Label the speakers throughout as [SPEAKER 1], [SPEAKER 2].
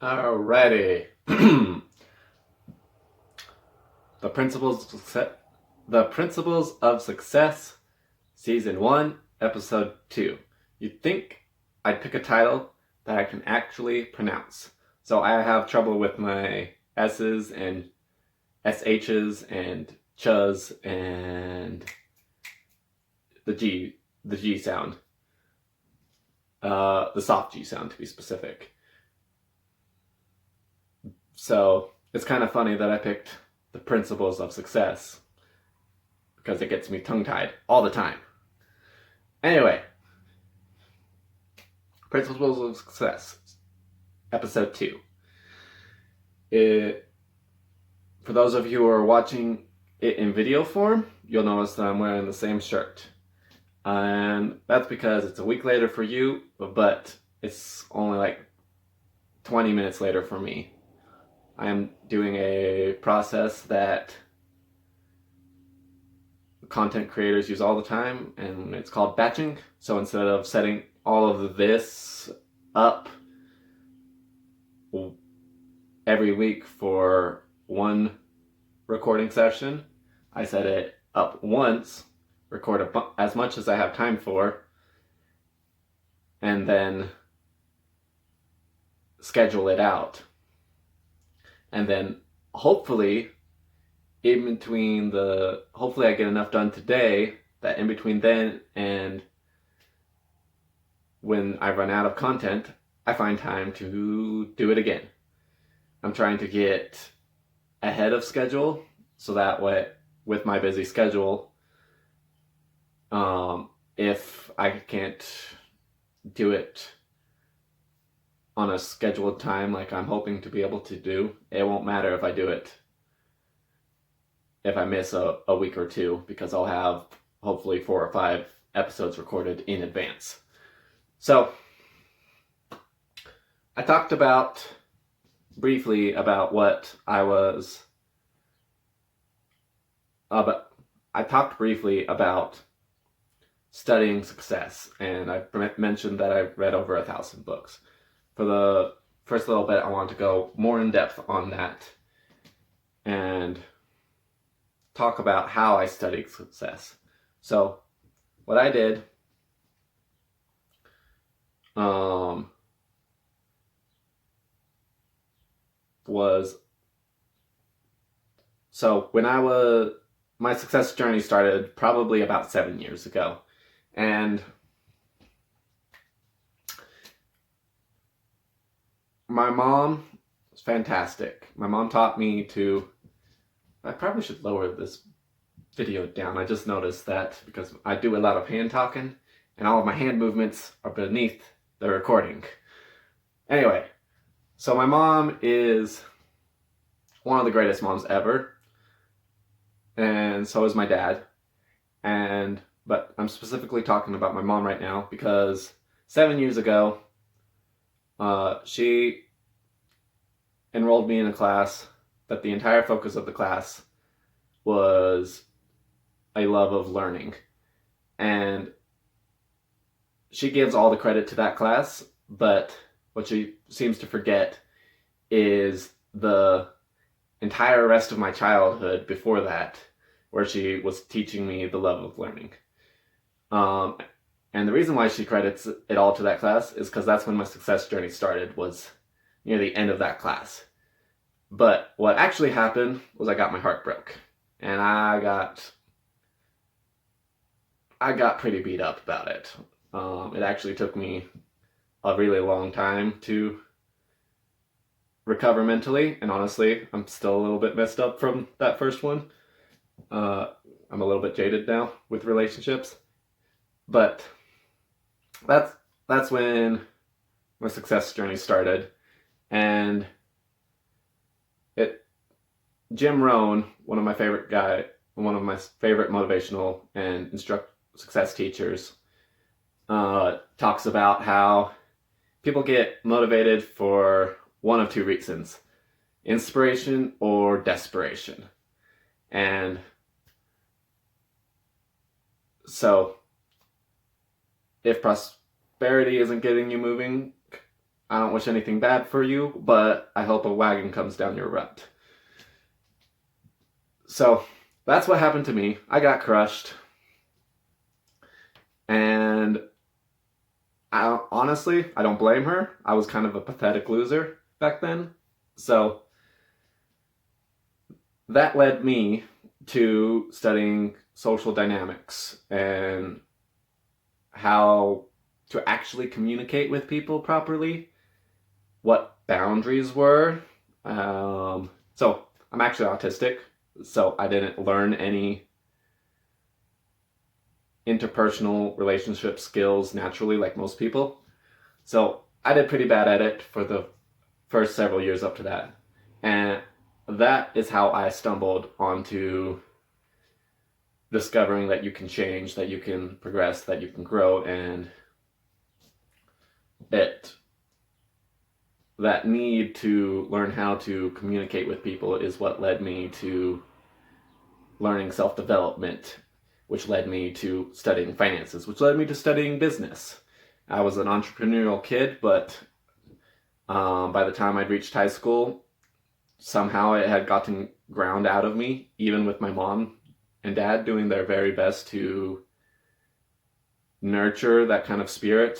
[SPEAKER 1] Alrighty. The Principles of Success, Season 1, Episode 2. You'd think I'd pick a title that I can actually pronounce. So I have trouble with my S's and SH's and ch's and the G sound. The soft G sound, to be specific. So it's kind of funny that I picked the Principles of Success because it gets me tongue-tied all the time. Anyway, Principles of Success, Episode 2. For those of you who are watching it in video form, you'll notice that I'm wearing the same shirt. And that's because it's a week later for you, but it's only like 20 minutes later for me. I am doing a process that content creators use all the time, and it's called batching. So instead of setting all of this up every week for one recording session, I set it up once, record as much as I have time for, and then schedule it out. And then hopefully I get enough done today that in between then and when I run out of content, I find time to do it again. I'm trying to get ahead of schedule so that way, with my busy schedule, if I can't do it on a scheduled time like I'm hoping to be able to do, it won't matter if I do it if I miss a week or two, because I'll have hopefully 4 or 5 episodes recorded in advance. So I talked briefly about studying success, and I mentioned that I've read over 1,000 books. For the first little bit, I want to go more in depth on that and talk about how I studied success. So what I did my success journey started probably about 7 years ago. And my mom was fantastic. My mom taught me I probably should lower this video down. I just noticed that because I do a lot of hand talking and all of my hand movements are beneath the recording. Anyway, so my mom is one of the greatest moms ever, and so is my dad. But I'm specifically talking about my mom right now because 7 years ago, she enrolled me in a class that the entire focus of the class was a love of learning. And she gives all the credit to that class, but what she seems to forget is the entire rest of my childhood before that, where she was teaching me the love of learning. And the reason why she credits it all to that class is because that's when my success journey started, was near the end of that class. But what actually happened was I got my heart broke, and I got pretty beat up about it. It actually took me a really long time to recover mentally, and honestly, I'm still a little bit messed up from that first one. I'm a little bit jaded now with relationships, but that's when my success journey started. And Jim Rohn, one of my favorite motivational and success teachers, talks about how people get motivated for one of 2 reasons: inspiration or desperation. And so if prosperity isn't getting you moving, I don't wish anything bad for you, but I hope a wagon comes down your rut. So that's what happened to me. I got crushed. And honestly, I don't blame her. I was kind of a pathetic loser back then. So that led me to studying social dynamics and how to actually communicate with people properly, what boundaries were. So I'm actually autistic, so I didn't learn any interpersonal relationship skills naturally like most people. So I did pretty bad at it for the first several years up to that. And that is how I stumbled onto discovering that you can change, that you can progress, that you can grow, and that need to learn how to communicate with people is what led me to learning self-development, which led me to studying finances, which led me to studying business. I was an entrepreneurial kid, but by the time I'd reached high school, somehow it had gotten ground out of me, even with my mom and dad doing their very best to nurture that kind of spirit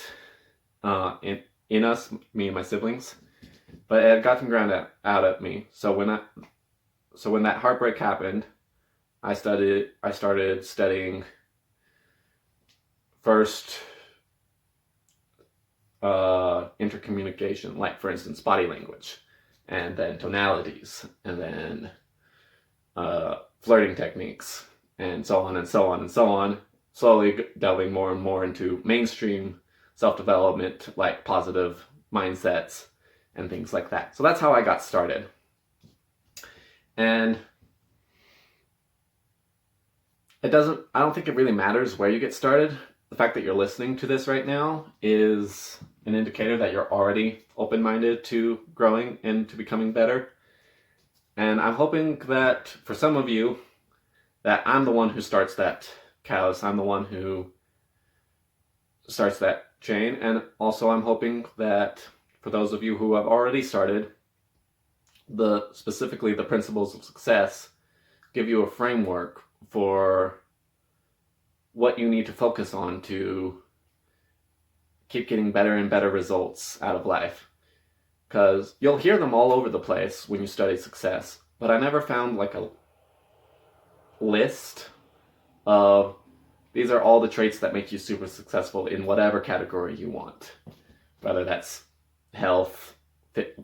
[SPEAKER 1] in us, me and my siblings. But it had gotten ground out of me. So when that heartbreak happened, I started studying first intercommunication, like for instance body language, and then tonalities, and then flirting techniques, and so on and so on and so on, slowly delving more and more into mainstream self-development, like positive mindsets and things like that. So that's how I got started. And I don't think it really matters where you get started. The fact that you're listening to this right now is an indicator that you're already open-minded to growing and to becoming better. And I'm hoping that for some of you, that I'm the one who starts that callus. I'm the one who starts that chain. And also I'm hoping that for those of you who have already started, specifically the principles of success give you a framework for what you need to focus on to keep getting better and better results out of life. Because you'll hear them all over the place when you study success, but I never found like a list of these are all the traits that make you super successful in whatever category you want, whether that's health,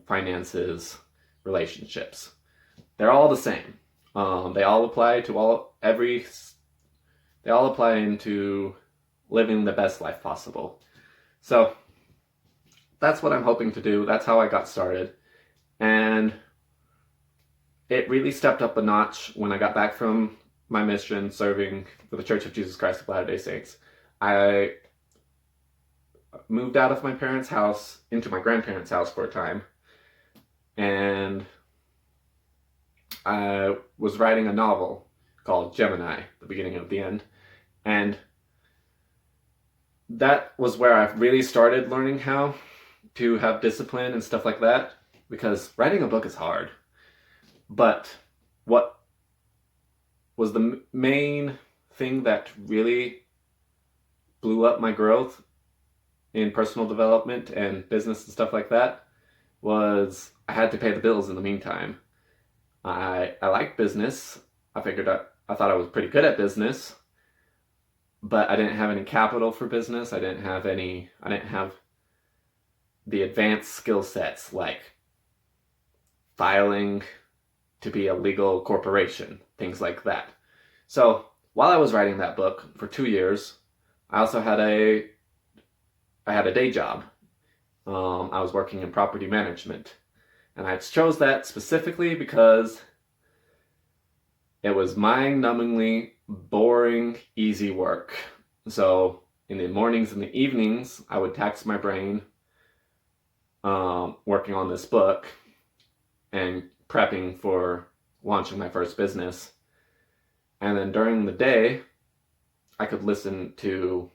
[SPEAKER 1] finances, relationships. They're all the same. They all apply to they all apply into living the best life possible. So that's what I'm hoping to do. That's how I got started. And it really stepped up a notch when I got back from my mission serving for the Church of Jesus Christ of Latter-day Saints. I moved out of my parents' house into my grandparents' house for a time. And I was writing a novel called Gemini, The Beginning of the End. And that was where I really started learning how to have discipline and stuff like that, because writing a book is hard. But what was the main thing that really blew up my growth in personal development and business and stuff like that was I had to pay the bills in the meantime. I like business. I thought I was pretty good at business, but I didn't have any capital for business. I didn't have the advanced skill sets like filing to be a legal corporation, things like that. So while I was writing that book for 2 years, I also had a day job. I was working in property management, and I chose that specifically because it was mind-numbingly boring, easy work. So in the mornings and the evenings, I would tax my brain working on this book and prepping for launching my first business. And then during the day, I could listen to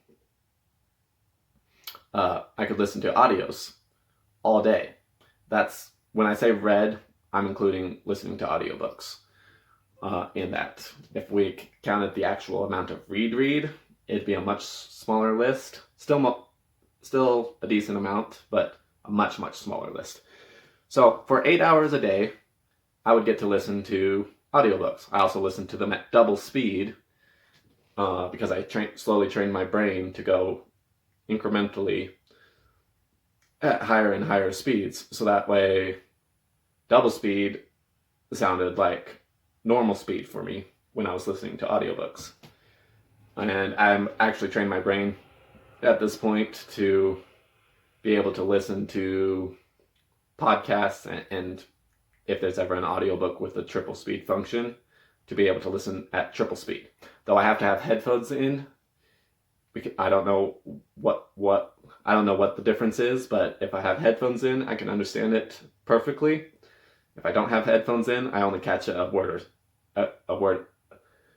[SPEAKER 1] audios all day. That's when I say read, I'm including listening to audiobooks in that. If we counted the actual amount of read, it'd be a much smaller list. Still a decent amount, but a much smaller list. So for 8 hours a day, I would get to listen to audiobooks. I also listen to them at double speed because I slowly trained my brain to go incrementally at higher and higher speeds. So that way, double speed sounded like normal speed for me when I was listening to audiobooks. And I'm actually trained my brain at this point to be able to listen to podcasts, and if there's ever an audiobook with a triple speed function, to be able to listen at triple speed. Though I have to have headphones in. I don't know what the difference is, but if I have headphones in, I can understand it perfectly. If I don't have headphones in, I only catch a word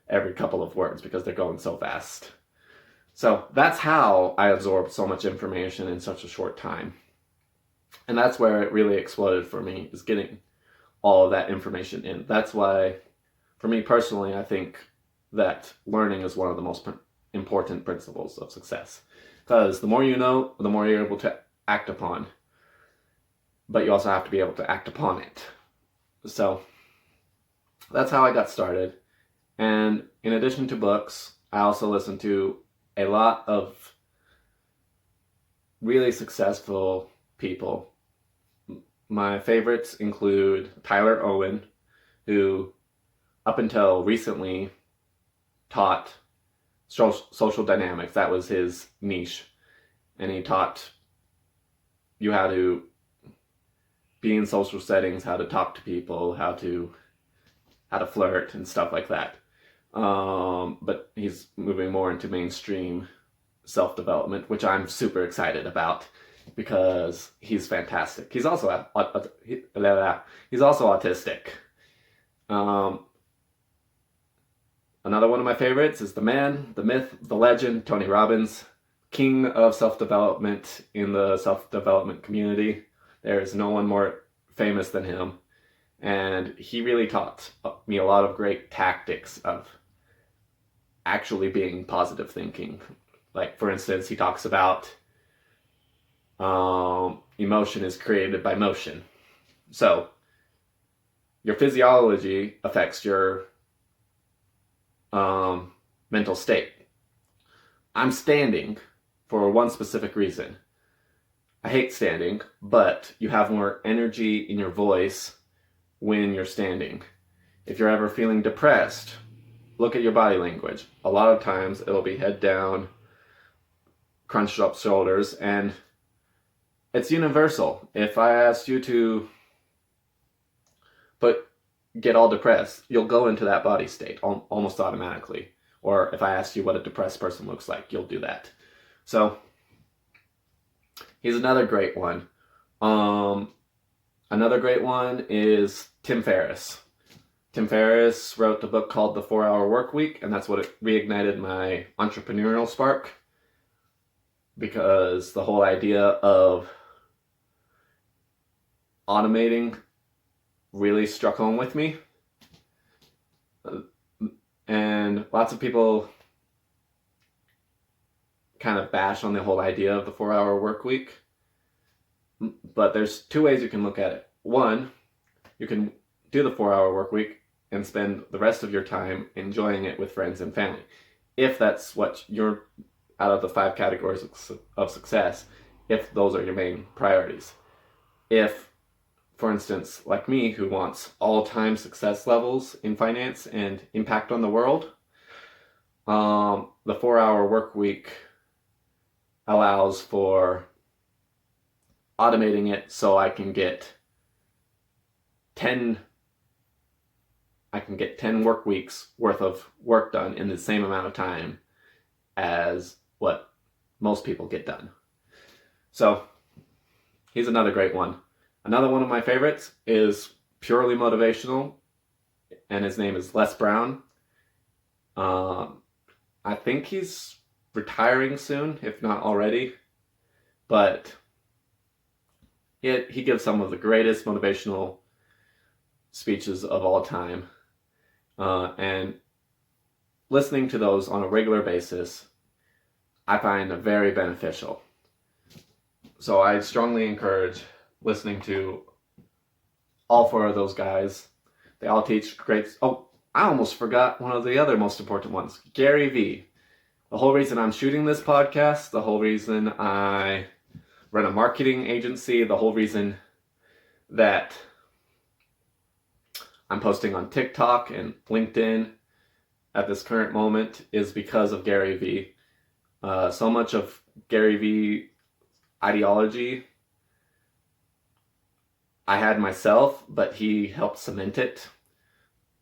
[SPEAKER 1] every couple of words because they're going so fast. So that's how I absorbed so much information in such a short time. And that's where it really exploded for me, is getting all of that information in. That's why, for me personally, I think that learning is one of the most important principles of success. Because the more you know, the more you're able to act upon. But you also have to be able to act upon it. So that's how I got started. And in addition to books, I also listen to a lot of really successful people. My favorites include Tyler Owen, who up until recently taught social dynamics. That was his niche. And he taught you how to be in social settings, how to talk to people, how to flirt and stuff like that. But he's moving more into mainstream self-development, which I'm super excited about because he's fantastic. He's also autistic. Another one of my favorites is the man, the myth, the legend, Tony Robbins, king of self-development in the self-development community. There is no one more famous than him. And he really taught me a lot of great tactics of actually being positive thinking. Like, for instance, he talks about emotion is created by motion. So your physiology affects your mental state. I'm standing for one specific reason. I hate standing, but you have more energy in your voice when you're standing. If you're ever feeling depressed, look at your body language. A lot of times it'll be head down, crunched up shoulders, and it's universal. If I asked you to get all depressed, you'll go into that body state almost automatically. Or if I asked you what a depressed person looks like, you'll do that. So he's another great one. Another great one is Tim Ferriss. Tim Ferriss wrote a book called The 4-Hour Workweek, and that's what reignited my entrepreneurial spark, because the whole idea of automating really struck home with me. And lots of people kind of bash on the whole idea of the 4-hour workweek. But there's two ways you can look at it. One, you can do the 4-hour workweek and spend the rest of your time enjoying it with friends and family. If that's what you're, out of the 5 categories of success, if those are your main priorities. If, for instance, like me, who wants all-time success levels in finance and impact on the world, the 4-hour workweek allows for automating it so I can get 10 work weeks worth of work done in the same amount of time as what most people get done. So he's another great one. Another one of my favorites is purely motivational, and his name is Les Brown. I think he's retiring soon, if not already, but He gives some of the greatest motivational speeches of all time. And listening to those on a regular basis, I find very beneficial. So I strongly encourage listening to all four of those guys. They all teach great... Oh, I almost forgot one of the other most important ones. Gary Vee. The whole reason I'm shooting this podcast, the whole reason I run a marketing agency, the whole reason that I'm posting on TikTok and LinkedIn at this current moment is because of Gary Vee. So much of Gary Vee ideology I had myself, but he helped cement it.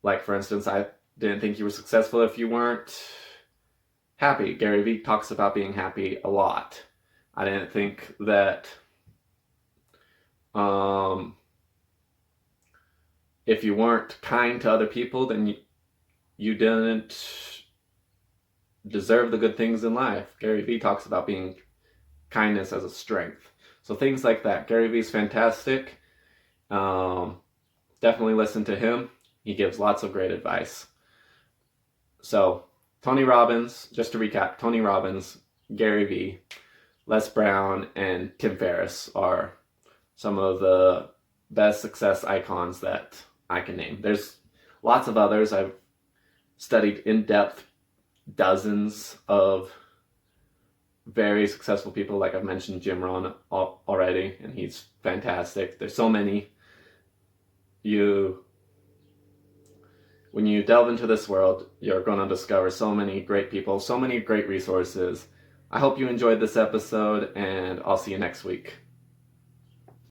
[SPEAKER 1] Like, for instance, I didn't think you were successful if you weren't happy. Gary Vee talks about being happy a lot. I didn't think that if you weren't kind to other people, then you didn't deserve the good things in life. Gary Vee talks about being kindness as a strength. So things like that. Gary Vee's fantastic. Definitely listen to him. He gives lots of great advice. So Tony Robbins, just to recap, Tony Robbins, Gary Vee, Les Brown, and Tim Ferriss are some of the best success icons that I can name. There's lots of others. I've studied in depth dozens of very successful people. Like I've mentioned Jim Rohn already, and he's fantastic. There's so many. When you delve into this world, you're going to discover so many great people, so many great resources. I hope you enjoyed this episode, and I'll see you next week.